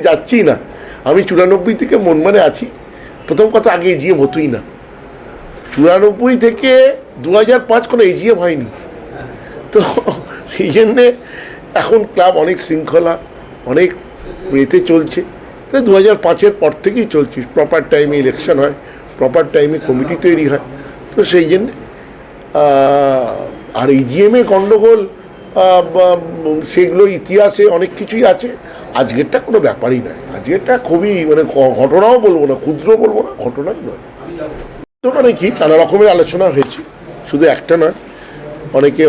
যাচ্ছি না। আমি 94 থেকে মনমানে আছি। প্রথম কথা, আগে এজিএম হতোই না। 94 থেকে 2005 কোনো এজিএম হয়নি। তো এই জন্যে এখন ক্লাব অনেক শৃঙ্খলা, অনেক এতে চলছে। 2005-এর পর থেকেই চলছে। প্রপার টাইমে ইলেকশন হয়, প্রপার টাইমে কমিটি তৈরি হয়। তো সেই জন্যে আর এজিএমে গণ্ডগোল সেগুলো ইতিহাসে অনেক কিছুই আছে। আজকেরটা কোনো ব্যাপারই নয়। আজকেরটা খুবই মানে ঘটনাও বলবো না, ক্ষুদ্র বলবো না, ঘটনাই নয়। তো মানে কি নানা রকমের আলোচনা হয়েছে, শুধু একটা নয়,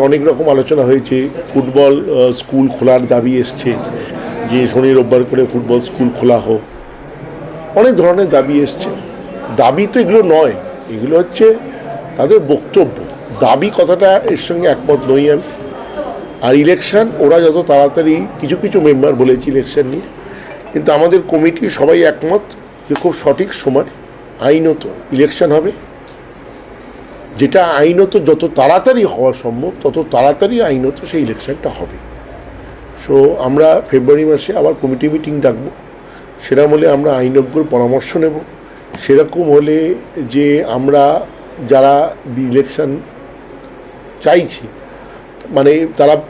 অনেক রকম আলোচনা হয়েছে। ফুটবল স্কুল খোলার দাবি এসছে, যে শনি রোববার করে ফুটবল স্কুল খোলা হোক। অনেক ধরনের দাবি এসছে। দাবি তো এগুলো নয়, এগুলো হচ্ছে তাদের বক্তব্য। দাবি কথাটা এর সঙ্গে একমত নই আমি। আর ইলেকশন ওরা যত তাড়াতাড়ি, কিছু মেম্বার বলেছি ইলেকশন নিয়ে, কিন্তু আমাদের কমিটির সবাই একমত যে খুব সঠিক সময় আইনত ইলেকশন হবে, যেটা আইনত যত তাড়াতাড়ি হওয়া সম্ভব তত তাড়াতাড়ি আইনত সেই ইলেকশনটা হবে। সো আমরা ফেব্রুয়ারি মাসে আবার কমিটি মিটিং ডাকবো। সেরকম হলে আমরা আইনজ্ঞর পরামর্শ নেব। সেরকম হলে যে আমরা যারা ইলেকশন চাইছি, মানে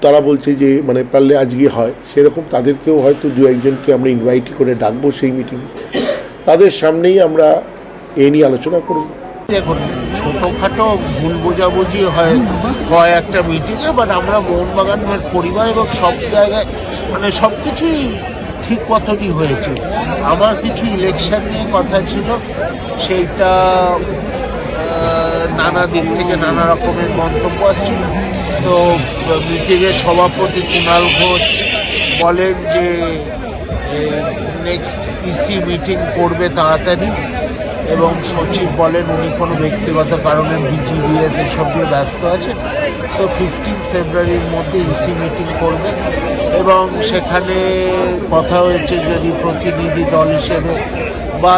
তারা বলছে যে মানে পারলে আজকে হয়, সেরকম তাদেরকেও হয়তো দু একজনকে আমরা ইনভাইট করে ডাকবো সেই মিটিংয়ে। তাদের সামনেই আমরা এ নিয়ে আলোচনা করব। দেখুন, ছোটোখাটো ভুল বোঝাবুঝি হয় একটা মিটিংয়ে, বাট আমরা মোহনবাগানের পরিবার এবং সব জায়গায় মানে সব কিছুই ঠিক পথটি হয়েছে। আমার কিছু ইলেকশন নিয়ে কথা ছিল, সেইটা নানা দিক থেকে নানা রকমের মন্তব্য আসছিল। তো মিটিংয়ের সভাপতি কুণাল ঘোষ বলেন যে নেক্সট ইসি মিটিং করবে তাড়াতাড়ি, এবং সচিব বলেন উনি কোনো ব্যক্তিগত কারণে বিজিবিএস এসব দিয়ে ব্যস্ত আছেন। সো 15 ফেব্রুয়ারির মধ্যে ইসি মিটিং করবে, এবং সেখানে কথা হয়েছে যদি প্রতিনিধি দল হিসেবে বা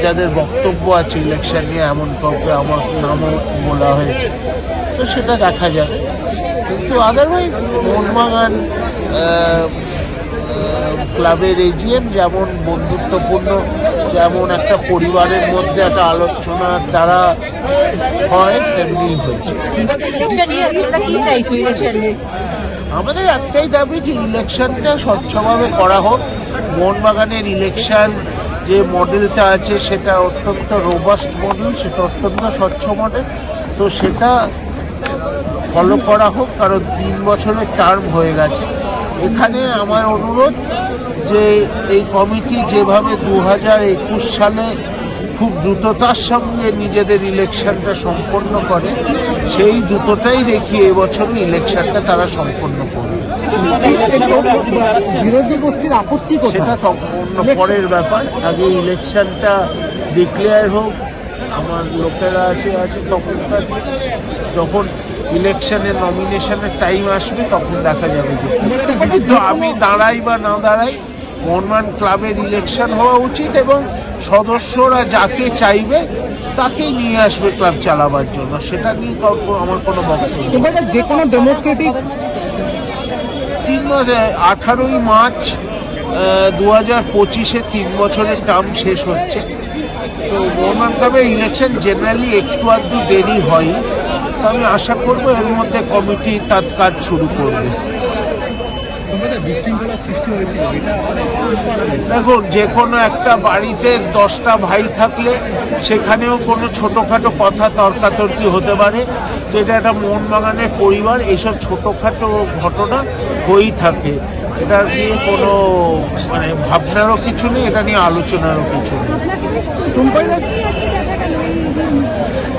যাদের বক্তব্য আছে ইলেকশন নিয়ে এমন কাউকে আমার নামও বলা হয়েছে। তো সেটা দেখা যাবে। কিন্তু আদারওয়াইজ মোহনবাগান ক্লাবের এজিএম যেমন বন্ধুত্বপূর্ণ, যেমন একটা পরিবারের মধ্যে একটা আলোচনার দ্বারা হয়, সেমনি হয়েছে। আমাদের একটাই দাবি যে ইলেকশনটা স্বচ্ছভাবে করা হোক। মোহনবাগানের ইলেকশন যে মডেলটা আছে সেটা অত্যন্ত রোবাস্ট মডেল, সেটা অত্যন্ত স্বচ্ছ মডেল। তো সেটা ফলো করা হোক, কারণ 3 বছরের টার্ম হয়ে গেছে। এখানে আমার অনুরোধ যে এই কমিটি যেভাবে 2021 সালে খুব দ্রুততার সঙ্গে নিজেদের ইলেকশনটা সম্পন্ন করে, সেই দ্রুততাই দেখিয়ে এবছরও ইলেকশনটা তারা সম্পন্ন করবে। বিরোধী গোষ্ঠীর আপত্তি সেটা অন্য পরের ব্যাপার। আগে ইলেকশনটা ডিক্লেয়ার হোক, আমার লোকেরা আছে তখন যখন ইলেকশনের নমিনেশনের টাইম আসবে তখন দেখা যাবে যে কিন্তু আমি দাঁড়াই বা না দাঁড়াই, মোহনবাগান ক্লাবের ইলেকশন হওয়া উচিত, এবং সদস্যরা যাকে চাইবে তাকেই নিয়ে আসবে ক্লাব চালাবার জন্য। সেটা নিয়ে আমার কোনো বক্তব্য। যে কোনো ডেমোক্রেটিক 18ই মার্চ 2025-এ 3 বছরের টার্ম শেষ হচ্ছে। তো মোহনবাগান ক্লাবের ইলেকশন জেনারেলি একটু আধটু দেরি হয়। তো আমি আশা করবো এর মধ্যে কমিটি তার কাজ শুরু করবে। দেখুন, যে কোনো একটা বাড়িতে 10টা ভাই থাকলে সেখানেও কোনো ছোটোখাটো কথা তর্কাতর্কি হতে পারে। যেটা একটা মোহনবাগানের পরিবার, এইসব ছোটোখাটো ঘটনা হয়েই থাকে। এটা নিয়ে কোনো মানে ভাবনারও কিছু নেই, এটা নিয়ে আলোচনারও কিছু নেই।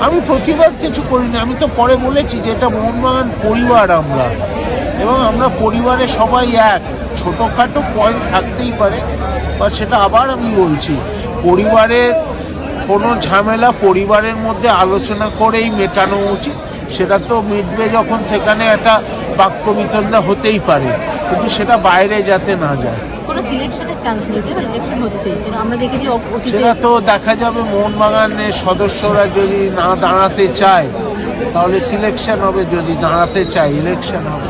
আমি প্রতিবাদ কিছু করিনি। আমি তো পরে বলেছি যে এটা মোহনবাগান পরিবার আমরা, এবং আমরা পরিবারে সবাই এক। ছোটোখাটো পয়েন্ট থাকতেই পারে, বা সেটা আবার আমি বলছি, পরিবারের কোনো ঝামেলা পরিবারের মধ্যে আলোচনা করেই মেটানো উচিত। সেটা তো মিটবে যখন সেখানে একটা বাক্য বিতণ্ডা হতেই পারে, কিন্তু সেটা বাইরে যাতে না যায়। সেটা তো দেখা যাবে। মোহনবাগানের সদস্যরা যদি না দাঁড়াতে চায় তাহলে সিলেকশন হবে, যদি দাঁড়াতে চায় ইলেকশন হবে।